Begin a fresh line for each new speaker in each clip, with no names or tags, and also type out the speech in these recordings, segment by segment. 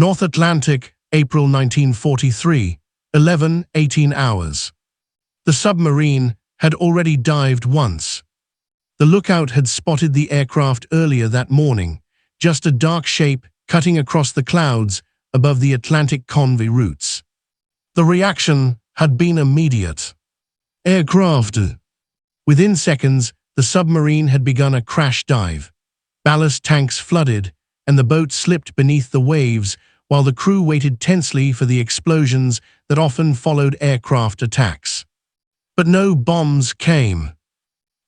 North Atlantic, April 1943, 11:18 hours. The submarine had already dived once. The lookout had spotted the aircraft earlier that morning, just a dark shape cutting across the clouds above the Atlantic convoy routes. The reaction had been immediate. Aircraft. Within seconds, the submarine had begun a crash dive. Ballast tanks flooded, and the boat slipped beneath the waves while the crew waited tensely for the explosions that often followed aircraft attacks. But no bombs came.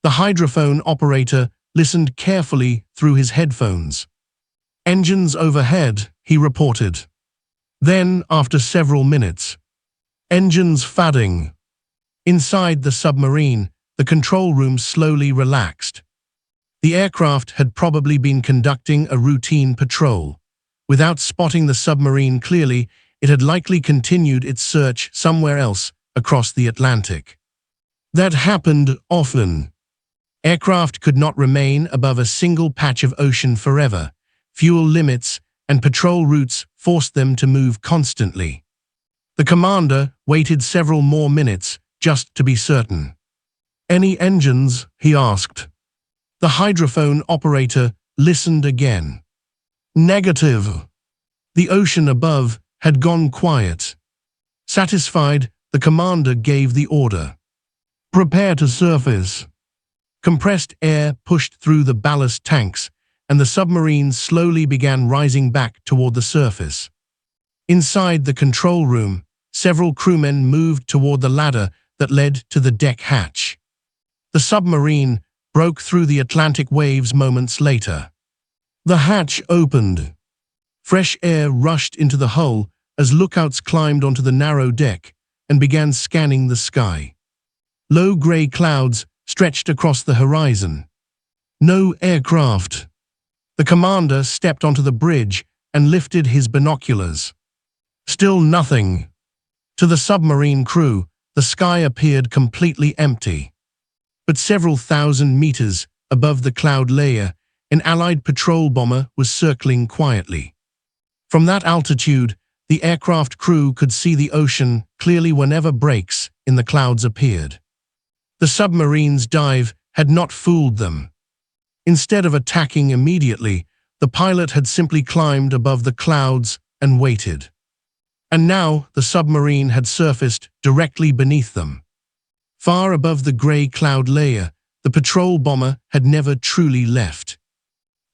The hydrophone operator listened carefully through his headphones. "Engines overhead," he reported. Then, after several minutes, "Engines fading." Inside the submarine, the control room slowly relaxed. The aircraft had probably been conducting a routine patrol. Without spotting the submarine clearly, it had likely continued its search somewhere else across the Atlantic. That happened often. Aircraft could not remain above a single patch of ocean forever. Fuel limits and patrol routes forced them to move constantly. The commander waited several more minutes just to be certain. "Any engines?" he asked. The hydrophone operator listened again. "Negative." The ocean above had gone quiet. Satisfied, the commander gave the order. "Prepare to surface." Compressed air pushed through the ballast tanks, and the submarine slowly began rising back toward the surface. Inside the control room, several crewmen moved toward the ladder that led to the deck hatch. The submarine broke through the Atlantic waves moments later. The hatch opened. Fresh air rushed into the hull as lookouts climbed onto the narrow deck and began scanning the sky. Low gray clouds stretched across the horizon. No aircraft. The commander stepped onto the bridge and lifted his binoculars. Still nothing. To the submarine crew, the sky appeared completely empty. But several thousand meters above the cloud layer, an Allied patrol bomber was circling quietly. From that altitude, the aircraft crew could see the ocean clearly whenever breaks in the clouds appeared. The submarine's dive had not fooled them. Instead of attacking immediately, the pilot had simply climbed above the clouds and waited. And now the submarine had surfaced directly beneath them. Far above the gray cloud layer, the patrol bomber had never truly left.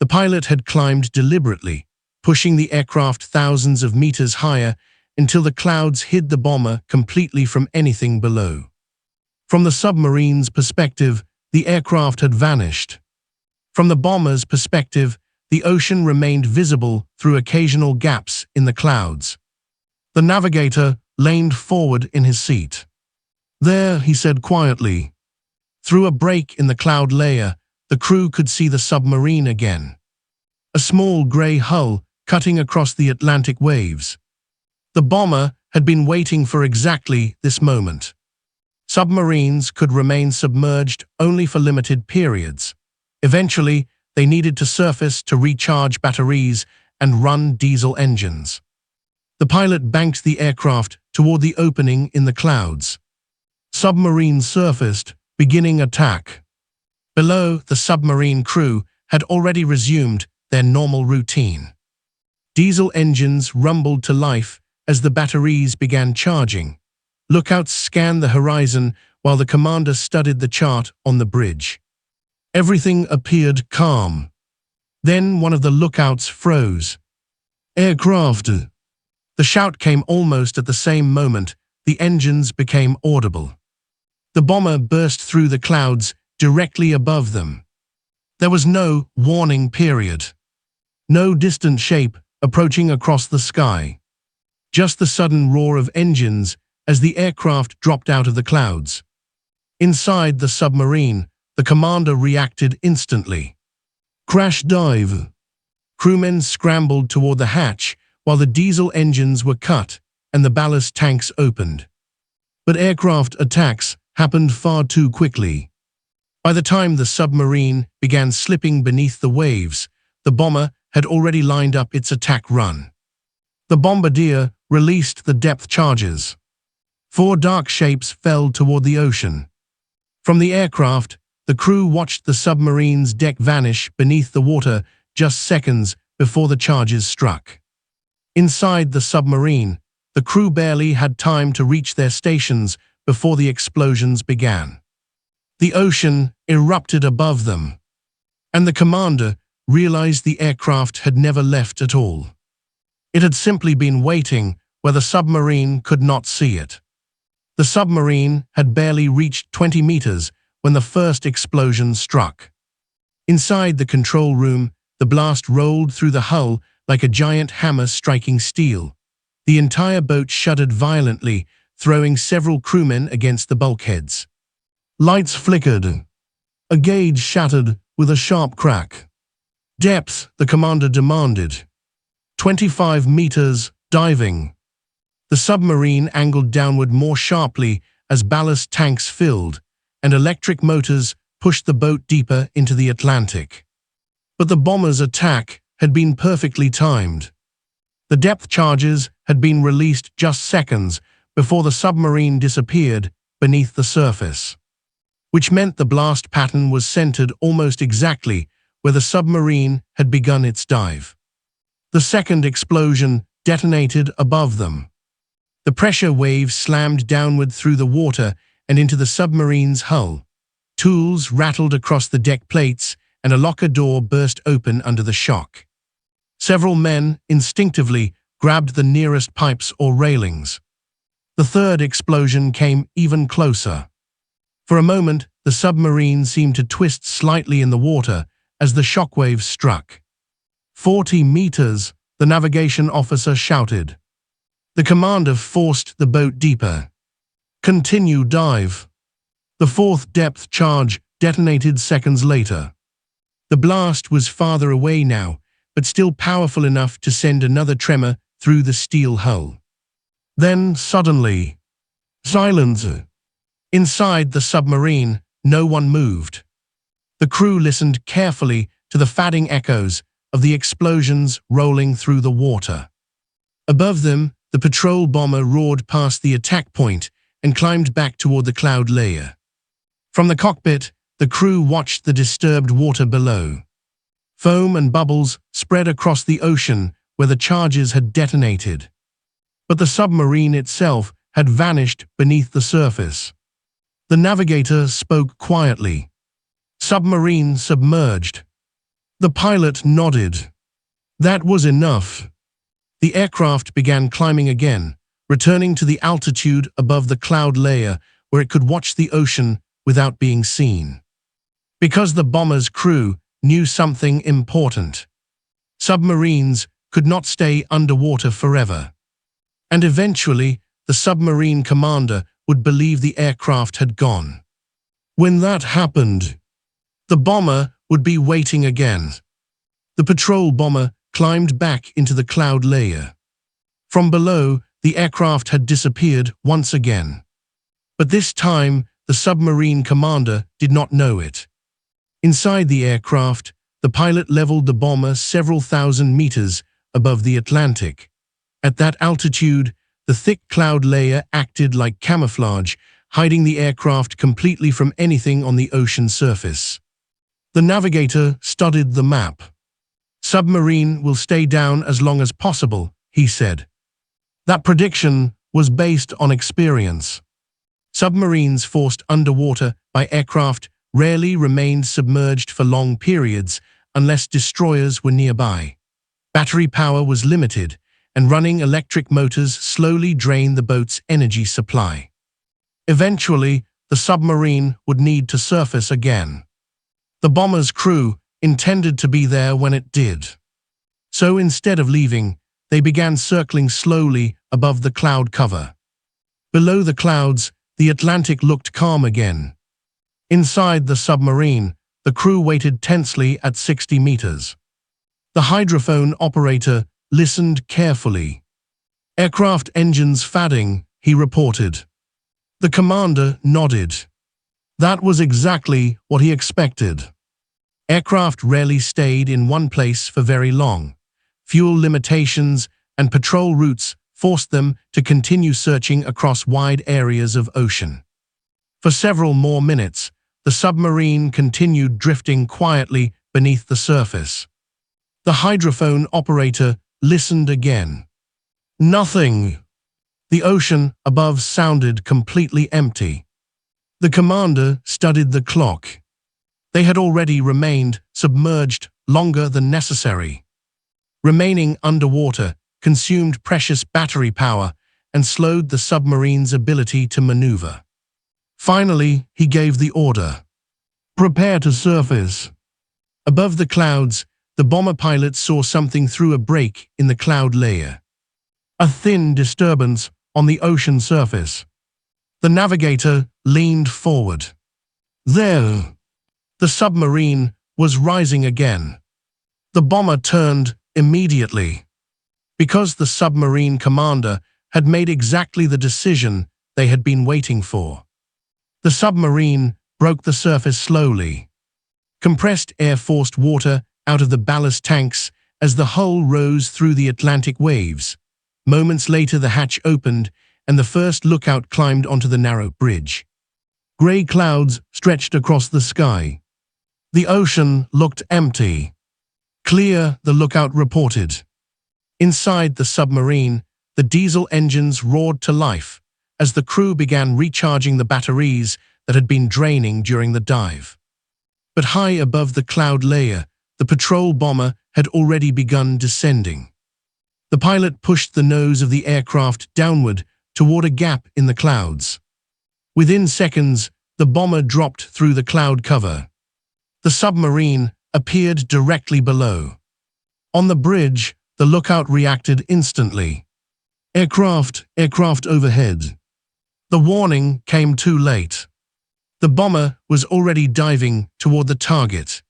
The pilot had climbed deliberately, pushing the aircraft thousands of meters higher until the clouds hid the bomber completely from anything below. From the submarine's perspective, the aircraft had vanished. From the bomber's perspective, the ocean remained visible through occasional gaps in the clouds. The navigator leaned forward in his seat. "There," he said quietly. Through a break in the cloud layer, the crew could see the submarine again. A small gray hull cutting across the Atlantic waves. The bomber had been waiting for exactly this moment. Submarines could remain submerged only for limited periods. Eventually, they needed to surface to recharge batteries and run diesel engines. The pilot banked the aircraft toward the opening in the clouds. Submarine surfaced, beginning attack. Below, the submarine crew had already resumed their normal routine. Diesel engines rumbled to life as the batteries began charging. Lookouts scanned the horizon while the commander studied the chart on the bridge. Everything appeared calm. Then one of the lookouts froze. "Aircraft!" The shout came almost at the same moment. The engines became audible. The bomber burst through the clouds directly above them. There was no warning period. No distant shape approaching across the sky. Just the sudden roar of engines as the aircraft dropped out of the clouds. Inside the submarine, the commander reacted instantly. "Crash dive!" Crewmen scrambled toward the hatch while the diesel engines were cut and the ballast tanks opened. But aircraft attacks happened far too quickly. By the time the submarine began slipping beneath the waves, the bomber had already lined up its attack run. The bombardier released the depth charges. 4 dark shapes fell toward the ocean. From the aircraft, the crew watched the submarine's deck vanish beneath the water just seconds before the charges struck. Inside the submarine, the crew barely had time to reach their stations before the explosions began. The ocean erupted above them, and the commander realized the aircraft had never left at all. It had simply been waiting where the submarine could not see it. The submarine had barely reached 20 meters when the first explosion struck. Inside the control room, the blast rolled through the hull like a giant hammer striking steel. The entire boat shuddered violently, throwing several crewmen against the bulkheads. Lights flickered. A gauge shattered with a sharp crack. Depth, the commander demanded. 25 meters, diving. The submarine angled downward more sharply as ballast tanks filled, and electric motors pushed the boat deeper into the Atlantic. But the bomber's attack had been perfectly timed. The depth charges had been released just seconds before the submarine disappeared beneath the surface, which meant the blast pattern was centered almost exactly where the submarine had begun its dive. The second explosion detonated above them. The pressure waves slammed downward through the water and into the submarine's hull. Tools rattled across the deck plates, and a locker door burst open under the shock. Several men instinctively grabbed the nearest pipes or railings. The third explosion came even closer. For a moment, the submarine seemed to twist slightly in the water as the shockwaves struck. 40 meters, the navigation officer shouted. The commander forced the boat deeper. Continue dive. The fourth depth charge detonated seconds later. The blast was farther away now, but still powerful enough to send another tremor through the steel hull. Then, suddenly, silence. Inside the submarine, no one moved. The crew listened carefully to the fading echoes of the explosions rolling through the water. Above them, the patrol bomber roared past the attack point and climbed back toward the cloud layer. From the cockpit, the crew watched the disturbed water below. Foam and bubbles spread across the ocean where the charges had detonated. But the submarine itself had vanished beneath the surface. The navigator spoke quietly. Submarine submerged. The pilot nodded. That was enough. The aircraft began climbing again, returning to the altitude above the cloud layer where it could watch the ocean without being seen. Because the bomber's crew knew something important. Submarines could not stay underwater forever. And eventually, the submarine commander would believe the aircraft had gone. When that happened, the bomber would be waiting again. The patrol bomber climbed back into the cloud layer. From below, the aircraft had disappeared once again. But this time, the submarine commander did not know it. Inside the aircraft, the pilot leveled the bomber several thousand meters above the Atlantic. At that altitude, the thick cloud layer acted like camouflage, hiding the aircraft completely from anything on the ocean surface. The navigator studied the map. Submarine will stay down as long as possible, he said. That prediction was based on experience. Submarines forced underwater by aircraft rarely remained submerged for long periods unless destroyers were nearby. Battery power was limited, and running electric motors slowly drained the boat's energy supply. Eventually, the submarine would need to surface again. The bomber's crew intended to be there when it did. So instead of leaving, they began circling slowly above the cloud cover. Below the clouds, the Atlantic looked calm again. Inside the submarine, the crew waited tensely at 60 meters. The hydrophone operator listened carefully. Aircraft engines fadding, he reported. The commander nodded. That was exactly what he expected. Aircraft rarely stayed in one place for very long. Fuel limitations and patrol routes forced them to continue searching across wide areas of ocean. For several more minutes, the submarine continued drifting quietly beneath the surface. The hydrophone operator listened again. Nothing. The ocean above sounded completely empty. The commander studied the clock. They had already remained submerged longer than necessary. Remaining underwater consumed precious battery power and slowed the submarine's ability to maneuver. Finally, he gave the order. Prepare to surface. Above the clouds, the bomber pilot saw something through a break in the cloud layer. A thin disturbance on the ocean surface. The navigator leaned forward. There. The submarine was rising again. The bomber turned immediately. Because the submarine commander had made exactly the decision they had been waiting for. The submarine broke the surface slowly. Compressed air forced water out of the ballast tanks as the hull rose through the Atlantic waves. Moments later, the hatch opened and the first lookout climbed onto the narrow bridge. Gray clouds stretched across the sky. The ocean looked empty. Clear, the lookout reported. Inside the submarine, the diesel engines roared to life as the crew began recharging the batteries that had been draining during the dive. But high above the cloud layer, the patrol bomber had already begun descending. The pilot pushed the nose of the aircraft downward toward a gap in the clouds. Within seconds, the bomber dropped through the cloud cover. The submarine appeared directly below. On the bridge, the lookout reacted instantly. Aircraft overhead. The warning came too late. The bomber was already diving toward the target.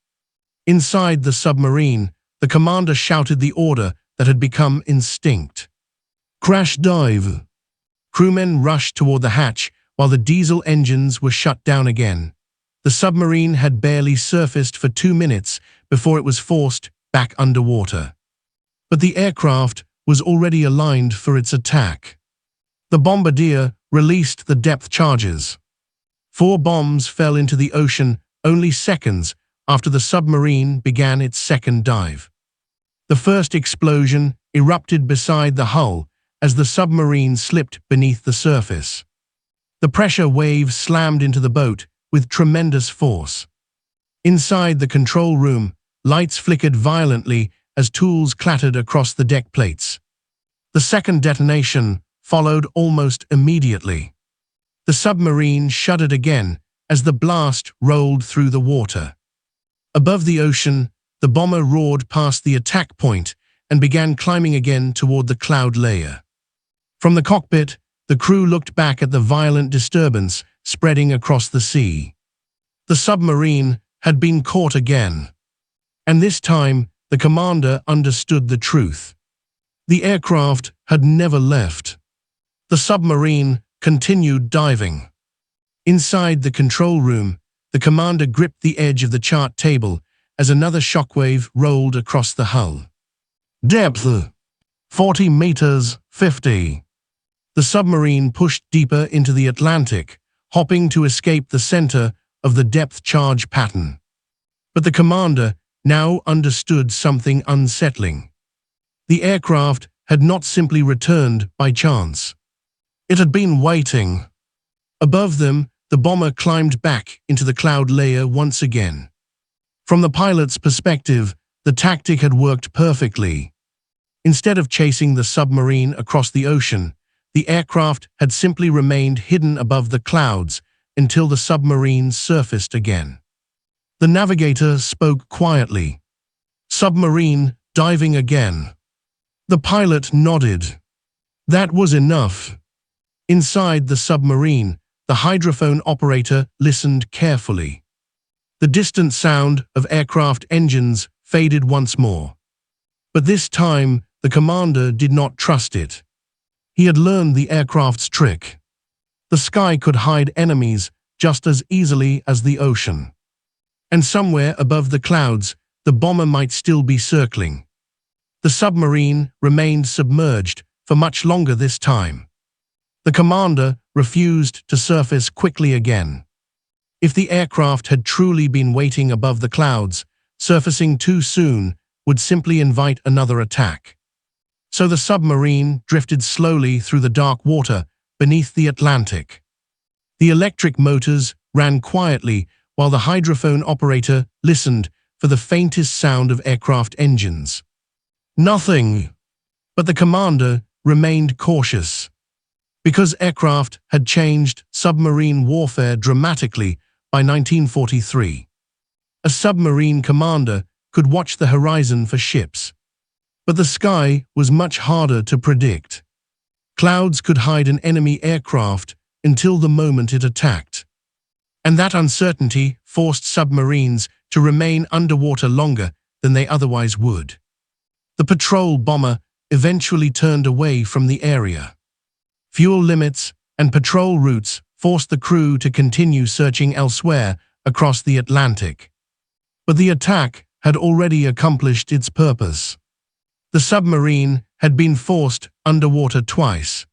Inside the submarine, the commander shouted the order that had become instinct. Crash dive. Crewmen rushed toward the hatch while the diesel engines were shut down again. The submarine had barely surfaced for 2 minutes before it was forced back underwater. But the aircraft was already aligned for its attack. The bombardier released the depth charges. 4 bombs fell into the ocean only seconds after the submarine began its second dive. The first explosion erupted beside the hull as the submarine slipped beneath the surface. The pressure wave slammed into the boat with tremendous force. Inside the control room, lights flickered violently as tools clattered across the deck plates. The second detonation followed almost immediately. The submarine shuddered again as the blast rolled through the water. Above the ocean, the bomber roared past the attack point and began climbing again toward the cloud layer. From the cockpit, the crew looked back at the violent disturbance spreading across the sea. The submarine had been caught again. And this time, the commander understood the truth. The aircraft had never left. The submarine continued diving. Inside the control room, the commander gripped the edge of the chart table as another shockwave rolled across the hull. Depth: 40 meters, 50. The submarine pushed deeper into the Atlantic, hopping to escape the center of the depth charge pattern. But the commander now understood something unsettling. The aircraft had not simply returned by chance. It had been waiting. Above them, the bomber climbed back into the cloud layer once again. From the pilot's perspective, the tactic had worked perfectly. Instead of chasing the submarine across the ocean, the aircraft had simply remained hidden above the clouds until the submarine surfaced again. The navigator spoke quietly. Submarine diving again. The pilot nodded. That was enough. Inside the submarine, the hydrophone operator listened carefully. The distant sound of aircraft engines faded once more. But this time, the commander did not trust it. He had learned the aircraft's trick. The sky could hide enemies just as easily as the ocean. And somewhere above the clouds, the bomber might still be circling. The submarine remained submerged for much longer this time. The commander refused to surface quickly again. If the aircraft had truly been waiting above the clouds, surfacing too soon would simply invite another attack. So the submarine drifted slowly through the dark water beneath the Atlantic. The electric motors ran quietly while the hydrophone operator listened for the faintest sound of aircraft engines. Nothing. But the commander remained cautious. Because aircraft had changed submarine warfare dramatically by 1943. A submarine commander could watch the horizon for ships. But the sky was much harder to predict. Clouds could hide an enemy aircraft until the moment it attacked. And that uncertainty forced submarines to remain underwater longer than they otherwise would. The patrol bomber eventually turned away from the area. Fuel limits and patrol routes forced the crew to continue searching elsewhere across the Atlantic. But the attack had already accomplished its purpose. The submarine had been forced underwater twice.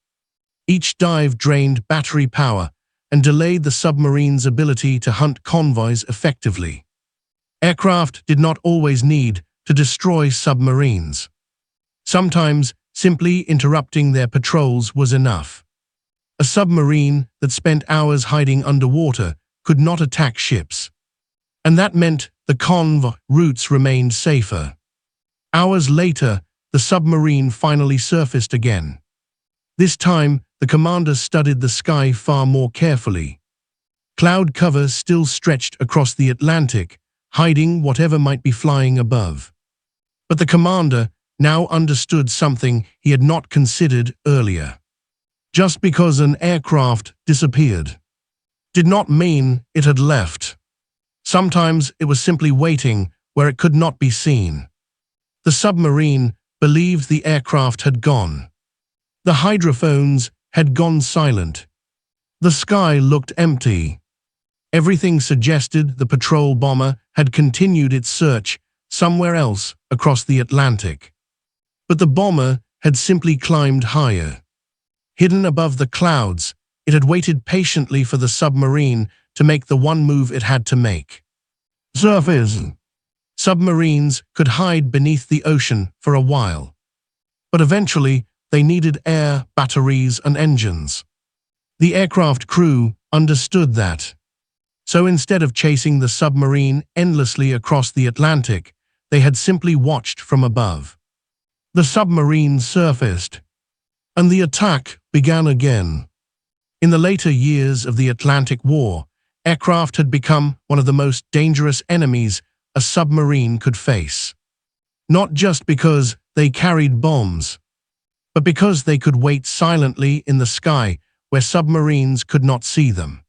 Each dive drained battery power and delayed the submarine's ability to hunt convoys effectively. Aircraft did not always need to destroy submarines. Sometimes simply interrupting their patrols was enough. A submarine that spent hours hiding underwater could not attack ships. And that meant the convoy routes remained safer. Hours later, the submarine finally surfaced again. This time, the commander studied the sky far more carefully. Cloud cover still stretched across the Atlantic, hiding whatever might be flying above. But the commander now understood something he had not considered earlier. Just because an aircraft disappeared did not mean it had left. Sometimes it was simply waiting where it could not be seen. The submarine believed the aircraft had gone. The hydrophones had gone silent. The sky looked empty. Everything suggested the patrol bomber had continued its search somewhere else across the Atlantic. But the bomber had simply climbed higher. Hidden above the clouds, it had waited patiently for the submarine to make the one move it had to make. Surface. Submarines could hide beneath the ocean for a while. But eventually, they needed air, batteries, and engines. The aircraft crew understood that. So instead of chasing the submarine endlessly across the Atlantic, they had simply watched from above. The submarine surfaced, and the attack began again. In the later years of the Atlantic War, aircraft had become one of the most dangerous enemies a submarine could face. Not just because they carried bombs, but because they could wait silently in the sky where submarines could not see them.